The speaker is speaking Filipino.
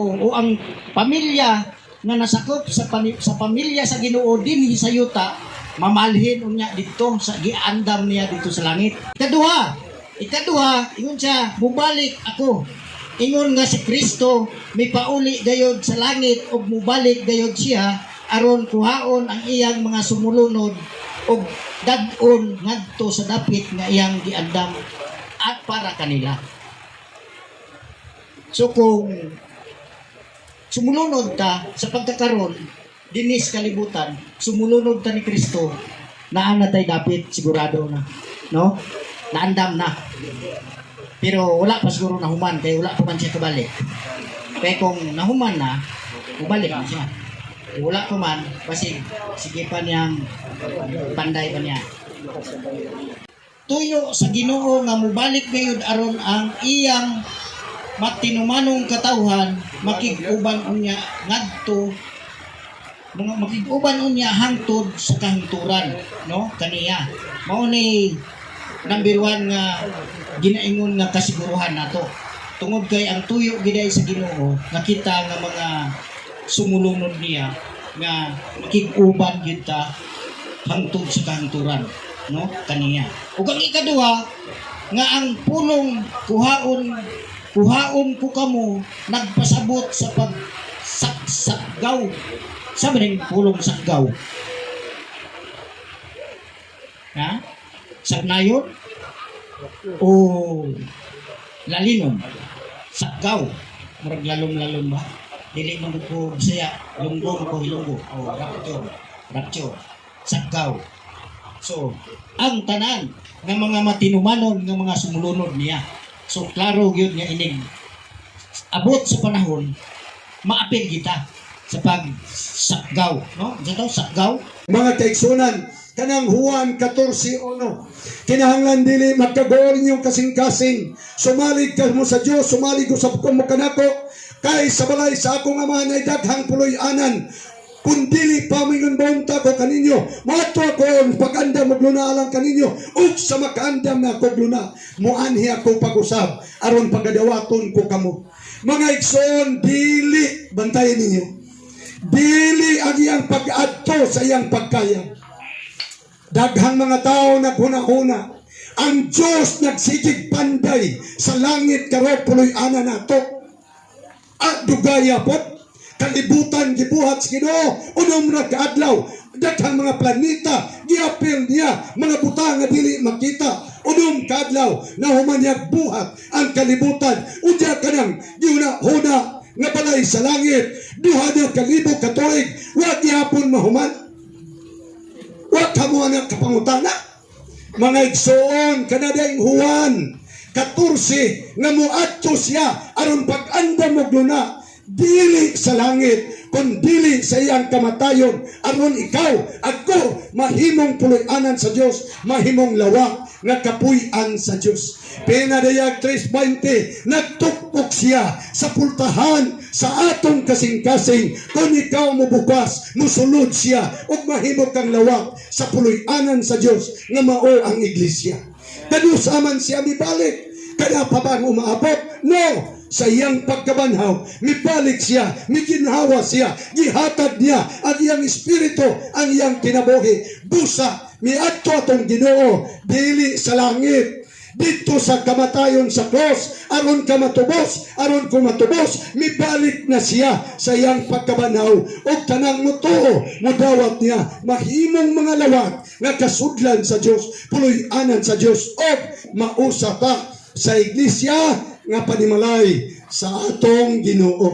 Ginoo o ang pamilya nga nasakop sa pamilya sa Ginoo dinhi sa yuta mamalhin unya dito sa giandam niya dito sa langit. Ikaduha, ingon siya, mubalik ako. Ingon nga si Kristo mipauli gayod sa langit ug mubalik gayod siya aron kuhaon ang iyang mga sumulunod ug dad-on ngadto sa dapit nga iyang giandam at para kanila. So kung sumulunod ta sa pagkakaroon dinis kalibutan, sumulunod ta ni Kristo, naan na tay dapit sigurado na, no? Naandam na. Pero wala pa siguro nahuman kay wala pa man siya kabalik. Kaya kung nahuman na, ubalik na siya. Kung wala pa man, kasi sige pa niyang panday pa niya. Tuyo sa Ginoo nga mubalik gayud aron ang iyang matinumanong katawhan makig-uban unya ngadto makig-uban unya hangtod sa kahingturan, no? Kaniya mao ni number 1 nga ginaingon nga kasiguruhan nato tungod kay ang tuyo giday sa Ginoo nakita nga mga sumulunod niya nga makig-uban gyud ta hangtod sa kahingturan, no? Kaniya ug ang ikaduha nga ang pulong kuhaon ko kamo nagpasabot sa pagsakgaw. Sabi rin pulong sakgaw. Ha? Sagnayon? O lalinom? Sakgaw. Murag lalom-lalom ba? Dili mo ko bisaya. Lunggo ko hilunggo. O rapture. Sakgaw. So, ang tanan ng mga matinumanon ng mga sumulunod niya. So, klaro yun nga inig. Abot sa panahon, maapil kita sa pagsakgaw. No? Dito, sakgaw. Mga kaigsunan, kanang Juan 14:1, kinahanglan dili magkagool niyo kasing-kasing. Sumalig ka mo sa Dios, sumalig ko sa mo kanako, kay sa balay sa akong amahan ay daghang puloy-anan. Kung dili pamingon baunta ko kaninyo, mato ako pag-andam mo luna alang kaninyo, ug sa makaandam na ako luna, muanhi ako pag-usab, aron pagadawaton ko kamo. Mga igsoon, dili, bantayan ninyo, dili ang iyang pag-adto sa iyang pagkaya. Daghang mga tao naghuna-huna, ang Diyos nagsigig panday sa langit karo puloy-anan nato. At dugaya pot, kalibutan gibuhat sa Ginoo unom ra kaadlaw, daghang mga planeta giapil niya, mga butang nga dili makita unom kaadlaw nahuman niya buhat ang kalibutan. Unya kanang giuna-huna nga balay sa langit 2,000 ka tuig wa gihapon mahuman, wa kamo ang kapangutana. Mga igsoon, kanadaing Juan 14 nga muadto siya aron pag-andam og luna dili sa langit kun dili sa iyang kamatayon aron ikaw ako mahimong puloy-anan sa Dios, mahimong lawa nga kapuy-an sa Dios. Pinadayag 3:20, nagtukpok siya sa pultahan sa atong kasing-kasing kung ikaw mubukas musulod siya ug mahimo kang lawa sa puloy-anan sa Dios nga mao ang iglesia. Kanusaman siya mibalik kada pa bang umaabot? No, sa iyang pagkabanhaw, mibalik siya, miginhawa siya, gihatag niya ang iyang espiritu, ang iyang kinabuhi. Busa, miadto atong Ginoo, dili sa langit, dito sa kamatayon sa cross, aron ka matubos, aron ko matubos, mibalik na siya sa iyang pagkabanhaw, o tanang mutuo, mudawat niya, mahimong mga lawat, nga kasudlan sa Diyos, puloy-anan sa Diyos, o mausa ka sa iglesia, nga panimalay sa atong Ginoo.